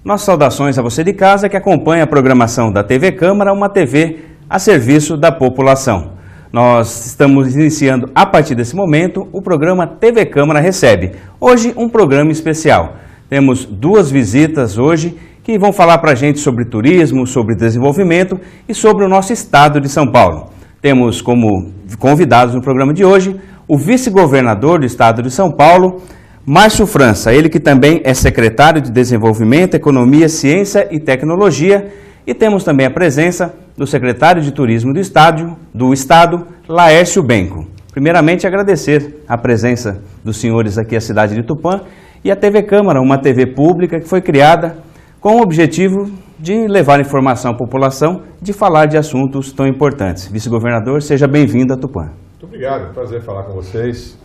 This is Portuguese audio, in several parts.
Nossas saudações a você de casa que acompanha a programação da TV Câmara, uma TV a serviço da população. Nós estamos iniciando, a partir desse momento, o programa TV Câmara Recebe. Hoje, um programa especial. Temos duas visitas hoje que vão falar para a gente sobre turismo, sobre desenvolvimento e sobre o nosso estado de São Paulo. Temos como convidados no programa de hoje o vice-governador do estado de São Paulo, Márcio França, ele que também é secretário de Desenvolvimento, Economia, Ciência e Tecnologia, e temos também a presença do secretário de Turismo do Estado, Laércio Benco. Primeiramente, agradecer a presença dos senhores aqui à cidade de Tupã e a TV Câmara, uma TV pública que foi criada com o objetivo de levar informação à população, de falar de assuntos tão importantes. Vice-governador, seja bem-vindo a Tupã. Muito obrigado, prazer falar com vocês.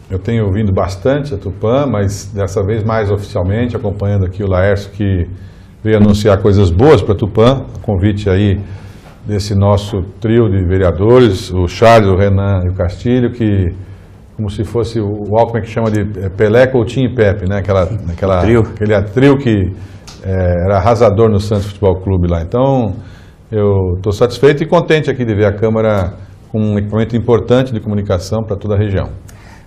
Eu tenho vindo bastante a Tupã, mas dessa vez mais oficialmente, acompanhando aqui o Laércio, que veio anunciar coisas boas para Tupã, convite aí desse nosso trio de vereadores, o Charles, o Renan e o Castilho, que como se fosse o Alckmin que chama de Pelé, Coutinho e Pepe, né? Aquele trio que era arrasador no Santos Futebol Clube lá. Então, eu estou satisfeito e contente aqui de ver a Câmara com um equipamento importante de comunicação para toda a região.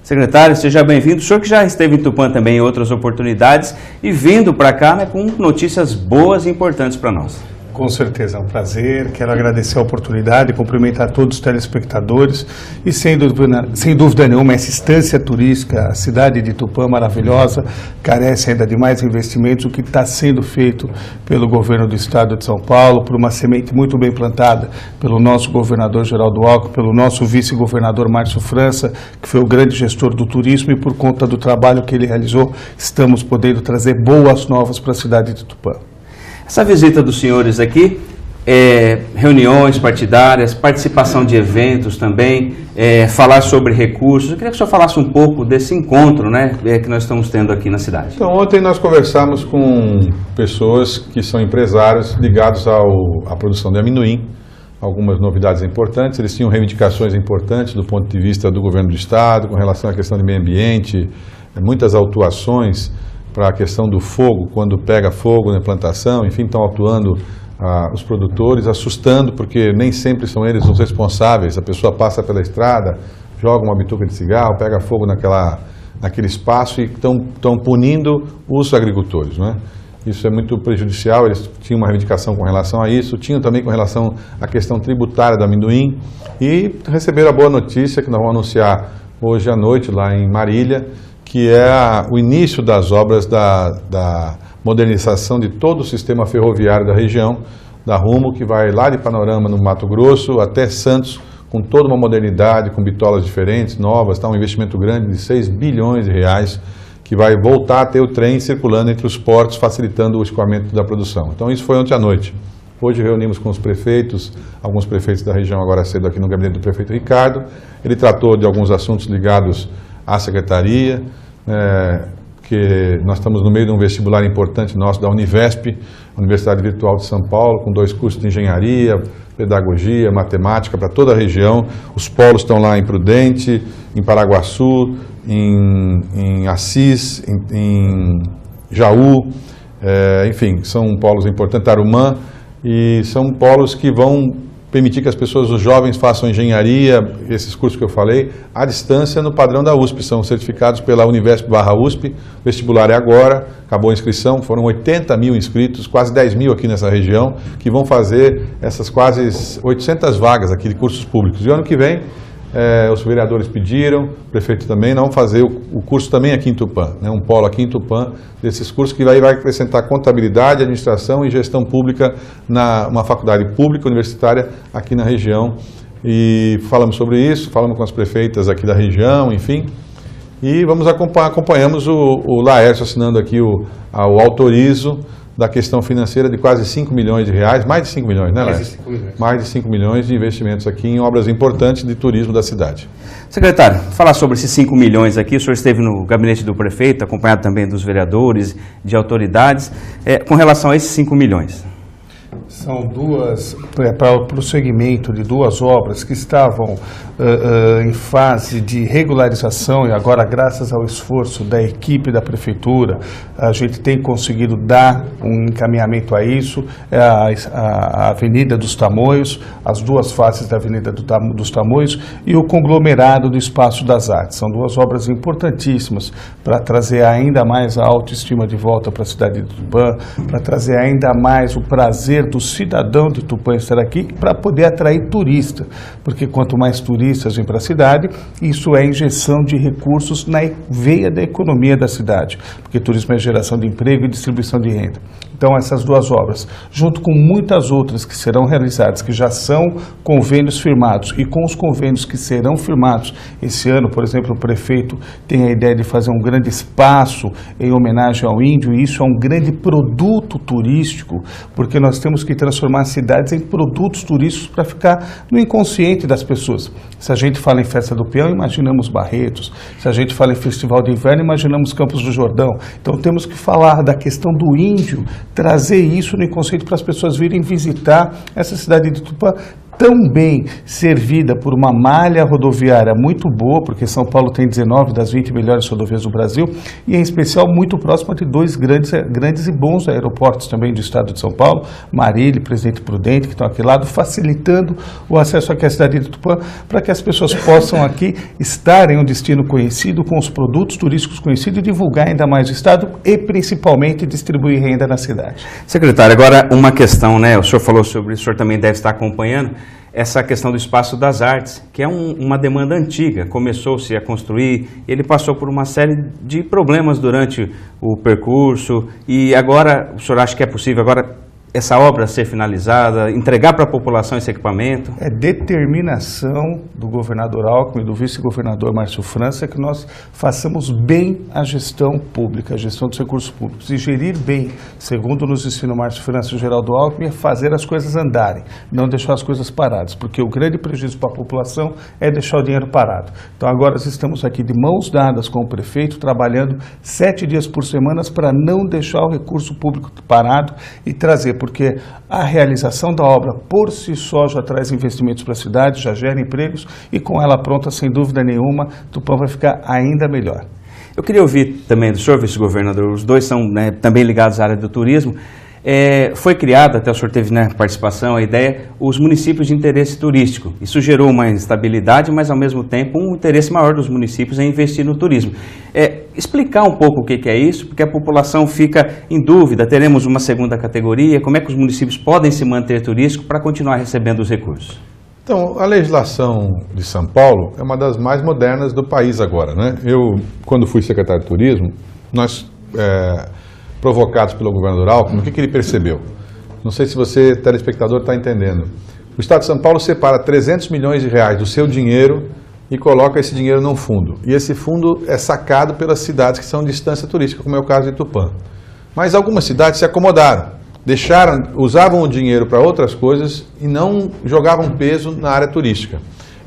Secretário, seja bem-vindo. O senhor que já esteve em Tupã também em outras oportunidades e vindo para cá, né, com notícias boas e importantes para nós. Com certeza, é um prazer. Quero agradecer a oportunidade, cumprimentar todos os telespectadores e, sem dúvida nenhuma, essa estância turística, a cidade de Tupã maravilhosa, carece ainda de mais investimentos, o que está sendo feito pelo governo do estado de São Paulo, por uma semente muito bem plantada pelo nosso governador Geraldo Alckmin, pelo nosso vice-governador Márcio França, que foi o grande gestor do turismo, e por conta do trabalho que ele realizou, estamos podendo trazer boas novas para a cidade de Tupã. Essa visita dos senhores aqui, reuniões partidárias, participação de eventos também, falar sobre recursos. Eu queria que o senhor falasse um pouco desse encontro, né, que nós estamos tendo aqui na cidade. Então, ontem nós conversamos com pessoas que são empresários ligados à produção de amendoim, algumas novidades importantes. Eles tinham reivindicações importantes do ponto de vista do governo do estado, com relação à questão de meio ambiente, muitas autuações para a questão do fogo, quando pega fogo na plantação, enfim, estão atuando os produtores, assustando, porque nem sempre são eles os responsáveis. A pessoa passa pela estrada, joga uma bituca de cigarro, pega fogo naquele espaço e estão punindo os agricultores, né? Isso é muito prejudicial. Eles tinham uma reivindicação com relação a isso, tinham também com relação à questão tributária do amendoim e receberam a boa notícia que nós vamos anunciar hoje à noite lá em Marília, que é o início das obras da modernização de todo o sistema ferroviário da região, da Rumo, que vai lá de Panorama, no Mato Grosso, até Santos, com toda uma modernidade, com bitolas diferentes, novas, um investimento grande de 6 bilhões de reais, que vai voltar a ter o trem circulando entre os portos, facilitando o escoamento da produção. Então isso foi ontem à noite. Hoje reunimos com os prefeitos, alguns prefeitos da região agora cedo aqui no gabinete do prefeito Ricardo. Ele tratou de alguns assuntos ligados à secretaria, que nós estamos no meio de um vestibular importante nosso da Univesp, Universidade Virtual de São Paulo, com 2 cursos de engenharia, pedagogia, matemática para toda a região. Os polos estão lá em Prudente, em Paraguaçu, em Assis, em Jaú, enfim, são polos importantes, Tarumã, e são polos que vão permitir que as pessoas, os jovens, façam engenharia, esses cursos que eu falei, à distância no padrão da USP, são certificados pela Univesp/USP, o vestibular é agora, acabou a inscrição, foram 80 mil inscritos, quase 10 mil aqui nessa região, que vão fazer essas quase 800 vagas aqui de cursos públicos. E ano que vem, os vereadores pediram, o prefeito também, não fazer o curso também aqui em Tupã, né, um polo aqui em Tupã, desses cursos que vai acrescentar contabilidade, administração e gestão pública uma faculdade pública universitária aqui na região. E falamos sobre isso, falamos com as prefeitas aqui da região, enfim, e acompanhamos o Laércio assinando aqui o autorizo da questão financeira de quase 5 milhões de reais, mais de 5 milhões, né, Laércio? Mais de 5 milhões de investimentos aqui em obras importantes de turismo da cidade. Secretário, falar sobre esses 5 milhões aqui, o senhor esteve no gabinete do prefeito, acompanhado também dos vereadores, de autoridades, com relação a esses 5 milhões. São duas, para o segmento de duas obras que estavam em fase de regularização e agora, graças ao esforço da equipe da Prefeitura, a gente tem conseguido dar um encaminhamento a isso, a Avenida dos Tamoios, as duas faces da Avenida dos Tamoios e o conglomerado do Espaço das Artes. São duas obras importantíssimas para trazer ainda mais a autoestima de volta para a cidade de Tupã, para trazer ainda mais o prazer do cidadão de Tupã estar aqui, para poder atrair turista, porque quanto mais turistas vêm para a cidade, isso é injeção de recursos na veia da economia da cidade, porque turismo é geração de emprego e distribuição de renda. Então, essas duas obras, junto com muitas outras que serão realizadas, que já são convênios firmados, e com os convênios que serão firmados esse ano, por exemplo, o prefeito tem a ideia de fazer um grande espaço em homenagem ao índio, e isso é um grande produto turístico, porque nós temos que transformar as cidades em produtos turísticos para ficar no inconsciente das pessoas. Se a gente fala em Festa do Peão, imaginamos Barretos. Se a gente fala em Festival de Inverno, imaginamos Campos do Jordão. Então temos que falar da questão do índio, trazer isso no inconsciente para as pessoas virem visitar essa cidade de Tupã, tão bem servida por uma malha rodoviária muito boa, porque São Paulo tem 19 das 20 melhores rodovias do Brasil, e em especial muito próxima de dois grandes e bons aeroportos também do estado de São Paulo, Marília e Presidente Prudente, que estão aqui ao lado, facilitando o acesso aqui à cidade de Tupã, para que as pessoas possam aqui estar em um destino conhecido, com os produtos turísticos conhecidos, e divulgar ainda mais o estado e principalmente distribuir renda na cidade. Secretário, agora uma questão, né? O senhor falou sobre isso, o senhor também deve estar acompanhando essa questão do Espaço das Artes, que é uma demanda antiga, começou-se a construir, ele passou por uma série de problemas durante o percurso, e agora, o senhor acha que é possível agora essa obra ser finalizada, entregar para a população esse equipamento? É determinação do governador Alckmin e do vice-governador Márcio França que nós façamos bem a gestão pública, a gestão dos recursos públicos. E gerir bem, segundo nos ensina o Márcio França e o Geraldo Alckmin, é fazer as coisas andarem, não deixar as coisas paradas, porque o grande prejuízo para a população é deixar o dinheiro parado. Então agora nós estamos aqui de mãos dadas com o prefeito, trabalhando 7 dias por semana para não deixar o recurso público parado e trazer, porque a realização da obra por si só já traz investimentos para a cidade, já gera empregos, e com ela pronta, sem dúvida nenhuma, Tupã vai ficar ainda melhor. Eu queria ouvir também do senhor, vice-governador, os dois são também ligados à área do turismo. Foi criada, até o senhor teve participação, a ideia, os municípios de interesse turístico. Isso gerou uma instabilidade, mas ao mesmo tempo um interesse maior dos municípios em investir no turismo. Explicar um pouco o que é isso, porque a população fica em dúvida, teremos uma segunda categoria, como é que os municípios podem se manter turísticos para continuar recebendo os recursos? Então, a legislação de São Paulo é uma das mais modernas do país agora, né? Eu, quando fui secretário de Turismo, nós... provocados pelo governador Alckmin, o que ele percebeu? Não sei se você, telespectador, está entendendo. O Estado de São Paulo separa 300 milhões de reais do seu dinheiro e coloca esse dinheiro num fundo. E esse fundo é sacado pelas cidades que são de distância turística, como é o caso de Tupã. Mas algumas cidades se acomodaram, usavam o dinheiro para outras coisas e não jogavam peso na área turística.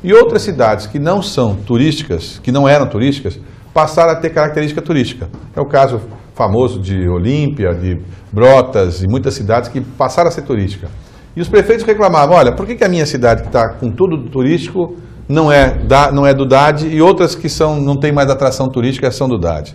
E outras cidades que não são turísticas, que não eram turísticas, passaram a ter característica turística. É o caso famoso de Olímpia, de Brotas e muitas cidades que passaram a ser turística. E os prefeitos reclamavam, olha, por que a minha cidade que está com tudo turístico não é do DAD e outras que não tem mais atração turística são do DAD?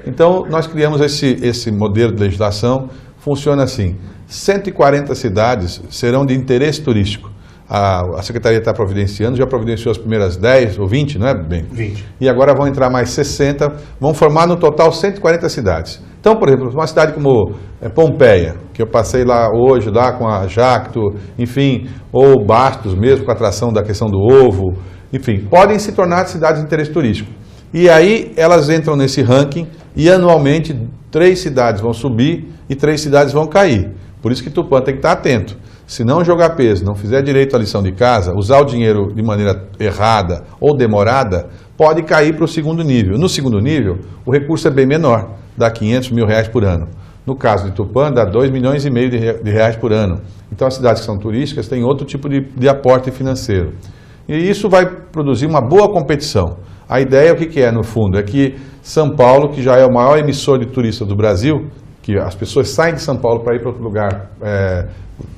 Então, nós criamos esse modelo de legislação, funciona assim, 140 cidades serão de interesse turístico. A Secretaria está providenciando, já providenciou as primeiras 10 ou 20, não é, bem? 20. E agora vão entrar mais 60, vão formar no total 140 cidades. Então, por exemplo, uma cidade como Pompeia, que eu passei lá hoje, lá com a Jacto, enfim, ou Bastos mesmo, com a atração da questão do ovo, enfim, podem se tornar cidades de interesse turístico. E aí elas entram nesse ranking e anualmente 3 cidades vão subir e 3 cidades vão cair. Por isso que Tupã tem que estar atento. Se não jogar peso, não fizer direito à lição de casa, usar o dinheiro de maneira errada ou demorada, pode cair para o segundo nível. No segundo nível, o recurso é bem menor, dá 500 mil reais por ano. No caso de Tupã, dá 2,5 milhões de reais por ano. Então, as cidades que são turísticas têm outro tipo de aporte financeiro. E isso vai produzir uma boa competição. A ideia, o que é no fundo? É que São Paulo, que já é o maior emissor de turistas do Brasil, que as pessoas saem de São Paulo para ir para outro lugar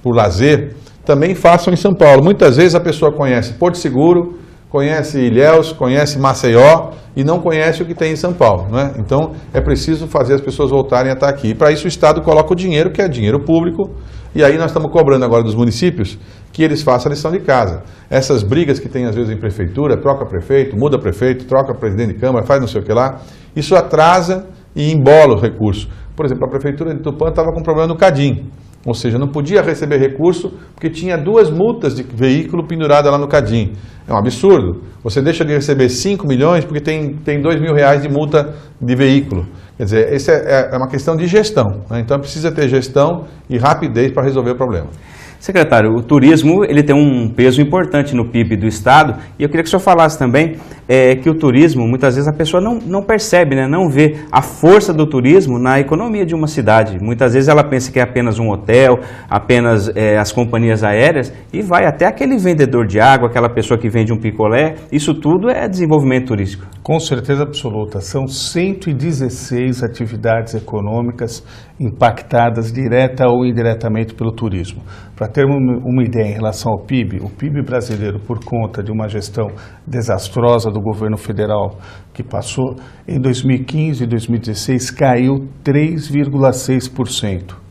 por lazer, também façam em São Paulo. Muitas vezes a pessoa conhece Porto Seguro, conhece Ilhéus, conhece Maceió e não conhece o que tem em São Paulo, né? Então é preciso fazer as pessoas voltarem a estar aqui. E para isso o Estado coloca o dinheiro, que é dinheiro público, e aí nós estamos cobrando agora dos municípios que eles façam a lição de casa. Essas brigas que tem às vezes em prefeitura, troca prefeito, muda prefeito, troca presidente de Câmara, faz não sei o que lá, isso atrasa e embola os recursos. Por exemplo, a prefeitura de Tupã estava com problema no Cadim, ou seja, não podia receber recurso porque tinha 2 multas de veículo penduradas lá no Cadim. É um absurdo. Você deixa de receber 5 milhões porque tem R$2.000 de multa de veículo. Quer dizer, isso é uma questão de gestão, né? Então precisa ter gestão e rapidez para resolver o problema. Secretário, o turismo ele tem um peso importante no PIB do Estado e eu queria que o senhor falasse também que o turismo, muitas vezes a pessoa não percebe, né, não vê a força do turismo na economia de uma cidade. Muitas vezes ela pensa que é apenas um hotel, apenas as companhias aéreas e vai até aquele vendedor de água, aquela pessoa que vende um picolé, isso tudo é desenvolvimento turístico. Com certeza absoluta, são 116 atividades econômicas impactadas direta ou indiretamente pelo turismo. Para termos uma ideia em relação ao PIB, o PIB brasileiro, por conta de uma gestão desastrosa do governo federal que passou, em 2015 e 2016 caiu 3,6%.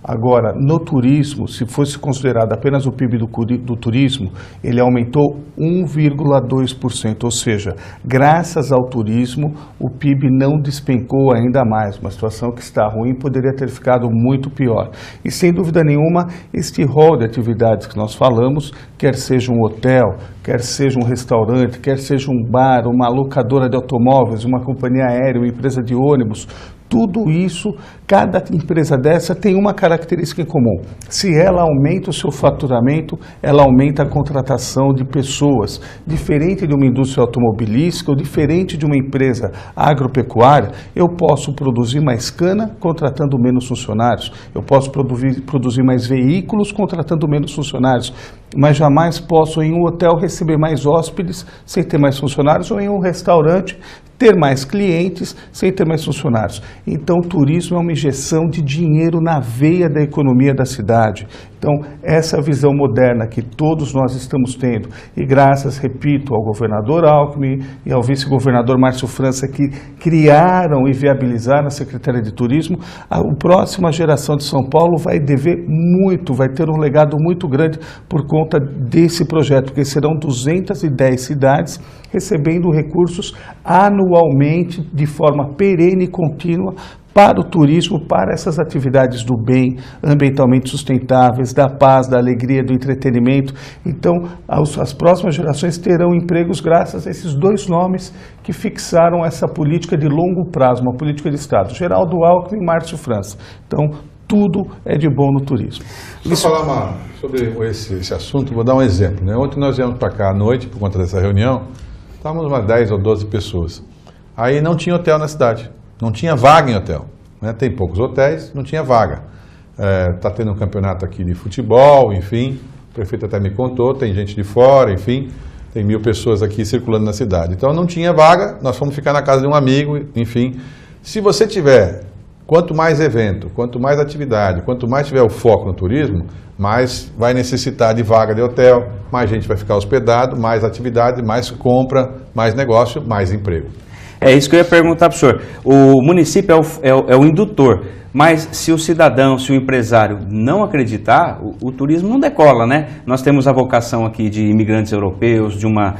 Agora, no turismo, se fosse considerado apenas o PIB do turismo, ele aumentou 1,2%, ou seja, graças ao turismo, o PIB não despencou ainda mais, uma situação que está ruim, poderia ter ficado muito pior. E sem dúvida nenhuma, este rol de atividades que nós falamos, quer seja um hotel, quer seja um restaurante, quer seja um bar, uma locadora de automóveis, uma companhia aérea, uma empresa de ônibus, tudo isso, cada empresa dessa tem uma característica em comum. Se ela aumenta o seu faturamento, ela aumenta a contratação de pessoas. Diferente de uma indústria automobilística ou diferente de uma empresa agropecuária, eu posso produzir mais cana contratando menos funcionários. Eu posso produzir mais veículos contratando menos funcionários. Mas jamais posso em um hotel receber mais hóspedes sem ter mais funcionários ou em um restaurante ter mais clientes sem ter mais funcionários. Então, o turismo é uma injeção de dinheiro na veia da economia da cidade. Então, essa visão moderna que todos nós estamos tendo, e graças, repito, ao governador Alckmin e ao vice-governador Márcio França, que criaram e viabilizaram a Secretaria de Turismo, a próxima geração de São Paulo vai dever muito, vai ter um legado muito grande por conta desse projeto, porque serão 210 cidades recebendo recursos anualmente, de forma perene e contínua, para o turismo, para essas atividades do bem, ambientalmente sustentáveis, da paz, da alegria, do entretenimento. Então, as próximas gerações terão empregos graças a esses 2 nomes que fixaram essa política de longo prazo, uma política de Estado, Geraldo Alckmin e Márcio França. Então, tudo é de bom no turismo. Deixa eu falar sobre esse assunto, vou dar um exemplo, né? Ontem nós viemos para cá à noite, por conta dessa reunião, estávamos umas 10 ou 12 pessoas. Aí não tinha hotel na cidade. Não tinha vaga em hotel, né? Tem poucos hotéis, não tinha vaga. Está tendo um campeonato aqui de futebol, enfim, o prefeito até me contou, tem gente de fora, enfim, tem 1000 pessoas aqui circulando na cidade. Então não tinha vaga, nós fomos ficar na casa de um amigo, enfim. Se você tiver, quanto mais evento, quanto mais atividade, quanto mais tiver o foco no turismo, mais vai necessitar de vaga de hotel, mais gente vai ficar hospedado, mais atividade, mais compra, mais negócio, mais emprego. É isso que eu ia perguntar para o senhor. O município é o indutor, mas se o cidadão, se o empresário não acreditar, o turismo não decola, né? Nós temos a vocação aqui de imigrantes europeus, de uma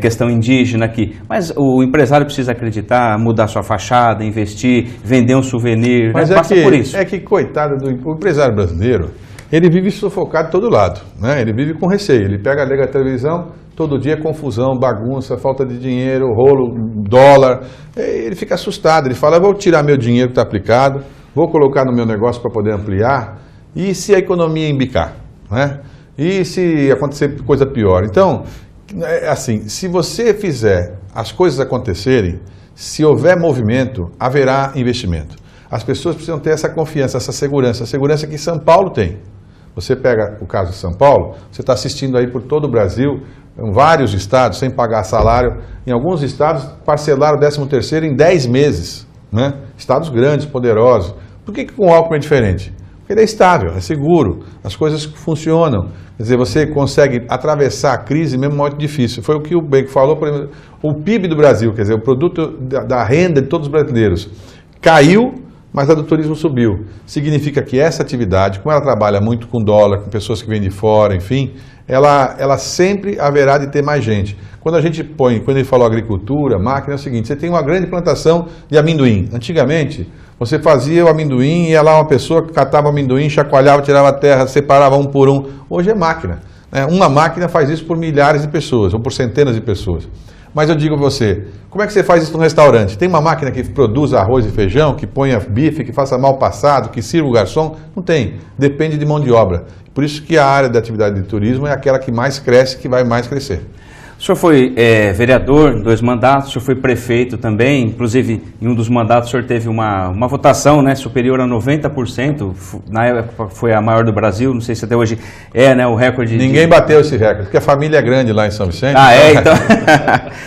questão indígena aqui, mas o empresário precisa acreditar, mudar sua fachada, investir, vender um souvenir, mas né? Passa por isso. É que, coitado do empresário brasileiro, ele vive sufocado de todo lado, né? Ele vive com receio, ele liga a televisão, todo dia confusão, bagunça, falta de dinheiro, rolo, dólar. Ele fica assustado, ele fala, vou tirar meu dinheiro que está aplicado, vou colocar no meu negócio para poder ampliar, e se a economia embicar, né? E se acontecer coisa pior? Então, assim, se você fizer as coisas acontecerem, se houver movimento, haverá investimento. As pessoas precisam ter essa confiança, essa segurança, a segurança que São Paulo tem. Você pega o caso de São Paulo, você está assistindo aí por todo o Brasil, em vários estados, sem pagar salário. Em alguns estados, parcelaram o 13º em 10 meses. Né? Estados grandes, poderosos. Por que com o Alckmin é diferente? Ele é estável, é seguro, as coisas funcionam. Quer dizer, você consegue atravessar a crise mesmo muito difícil. Foi o que o Benco falou, por exemplo, o PIB do Brasil, quer dizer, o produto da renda de todos os brasileiros caiu, mas a do turismo subiu. Significa que essa atividade, como ela trabalha muito com dólar, com pessoas que vêm de fora, enfim, ela sempre haverá de ter mais gente. Quando ele falou agricultura, máquina, é o seguinte, você tem uma grande plantação de amendoim. Antigamente, você fazia o amendoim e ia lá uma pessoa que catava o amendoim, chacoalhava, tirava a terra, separava um por um. Hoje é máquina. Né? Uma máquina faz isso por milhares de pessoas, ou por centenas de pessoas. Mas eu digo a você, como é que você faz isso no restaurante? Tem uma máquina que produz arroz e feijão, que ponha bife, que faça mal passado, que sirva o garçom? Não tem. Depende de mão de obra. Por isso que a área da atividade de turismo é aquela que mais cresce, que vai mais crescer. O senhor foi vereador em 2 mandatos, o senhor foi prefeito também, inclusive em um dos mandatos o senhor teve uma votação, né, superior a 90%, na época foi a maior do Brasil, não sei se até hoje né, o recorde. Ninguém bateu esse recorde, porque a família é grande lá em São Vicente. Então.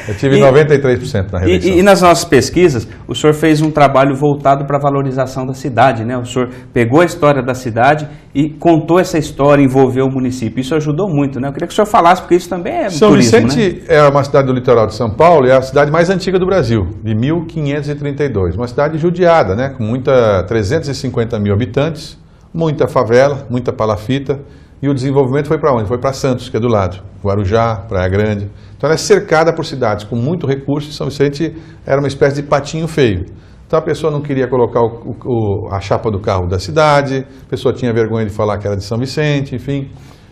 Eu tive 93% na reeleição. E nas nossas pesquisas, o senhor fez um trabalho voltado para a valorização da cidade, né? O senhor pegou a história da cidade e contou essa história, envolveu o município. Isso ajudou muito, né? Eu queria que o senhor falasse, porque isso também é São turismo, Vicente, né? É uma cidade do litoral de São Paulo, é a cidade mais antiga do Brasil, de 1532. Uma cidade judiada, né? Com 350 mil habitantes, muita favela, muita palafita. E o desenvolvimento foi para onde? Foi para Santos, que é do lado. Guarujá, Praia Grande. Então ela é cercada por cidades com muito recurso. São Vicente era uma espécie de patinho feio. Então a pessoa não queria colocar a chapa do carro da cidade, a pessoa tinha vergonha de falar que era de São Vicente, enfim.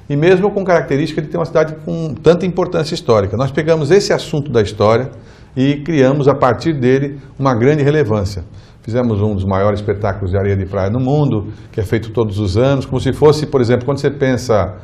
E mesmo com característica de ter uma cidade com tanta importância histórica. Nós pegamos esse assunto da história e criamos, a partir dele, uma grande relevância. Fizemos um dos maiores espetáculos de areia de praia no mundo, que é feito todos os anos, como se fosse, por exemplo, quando você pensa,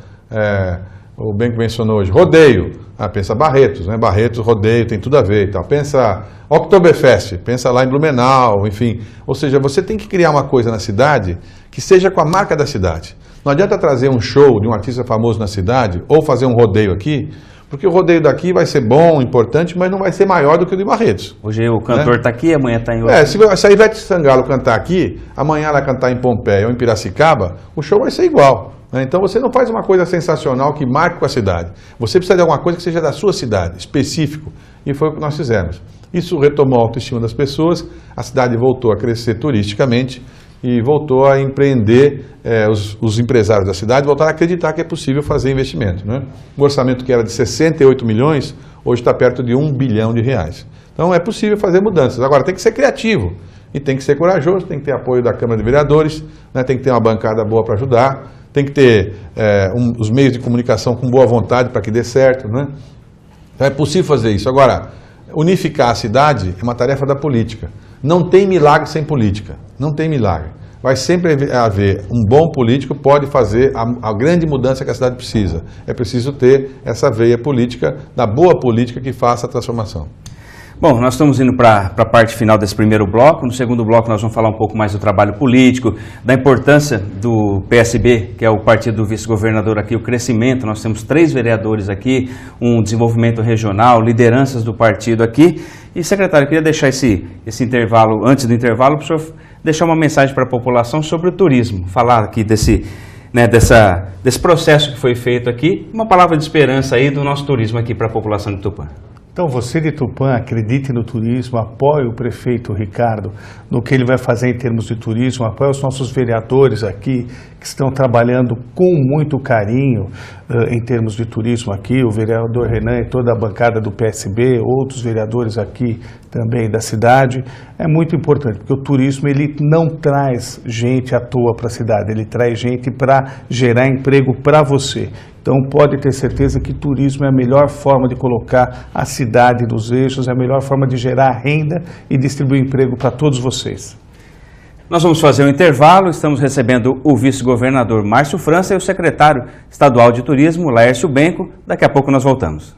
o Benco mencionou hoje, rodeio, pensa Barretos, né? Barretos, rodeio, tem tudo a ver e tal. Pensa Oktoberfest, pensa lá em Blumenau, enfim. Ou seja, você tem que criar uma coisa na cidade que seja com a marca da cidade. Não adianta trazer um show de um artista famoso na cidade, ou fazer um rodeio aqui, porque o rodeio daqui vai ser bom, importante, mas não vai ser maior do que o de Barretos. Hoje o cantor está aqui, amanhã está em outro. Se a Ivete Sangalo cantar aqui, amanhã ela cantar em Pompeia ou em Piracicaba, o show vai ser igual. Né? Então você não faz uma coisa sensacional que marque com a cidade. Você precisa de alguma coisa que seja da sua cidade, específico. E foi o que nós fizemos. Isso retomou a autoestima das pessoas, a cidade voltou a crescer turisticamente e voltou a empreender, os empresários da cidade voltaram a acreditar que é possível fazer investimento. Né? O orçamento que era de 68 milhões, hoje está perto de R$1 bilhão. Então é possível fazer mudanças. Agora tem que ser criativo e tem que ser corajoso, tem que ter apoio da Câmara de Vereadores, né? Tem que ter uma bancada boa para ajudar, tem que ter os meios de comunicação com boa vontade para que dê certo. Né? Então é possível fazer isso. Agora, unificar a cidade é uma tarefa da política. Não tem milagre sem política, não tem milagre. Vai sempre haver um bom político, pode fazer a grande mudança que a cidade precisa. É preciso ter essa veia política, da boa política que faça a transformação. Bom, nós estamos indo para a parte final desse primeiro bloco. No segundo bloco nós vamos falar um pouco mais do trabalho político, da importância do PSB, que é o partido do vice-governador aqui, o crescimento. Nós temos 3 vereadores aqui, um desenvolvimento regional, lideranças do partido aqui. E, secretário, eu queria deixar esse intervalo, antes do intervalo, para o senhor deixar uma mensagem para a população sobre o turismo, falar aqui desse processo que foi feito aqui, uma palavra de esperança aí do nosso turismo aqui para a população de Tupã. Então você de Tupã, acredite no turismo, apoie o prefeito Ricardo no que ele vai fazer em termos de turismo, apoie os nossos vereadores aqui que estão trabalhando com muito carinho em termos de turismo aqui, o vereador Renan e toda a bancada do PSB, outros vereadores aqui também da cidade. É muito importante, porque o turismo ele não traz gente à toa para a cidade, ele traz gente para gerar emprego para você. Então pode ter certeza que turismo é a melhor forma de colocar a cidade nos eixos, é a melhor forma de gerar renda e distribuir emprego para todos vocês. Nós vamos fazer um intervalo, estamos recebendo o vice-governador Márcio França e o secretário estadual de turismo, Laércio Benco. Daqui a pouco nós voltamos.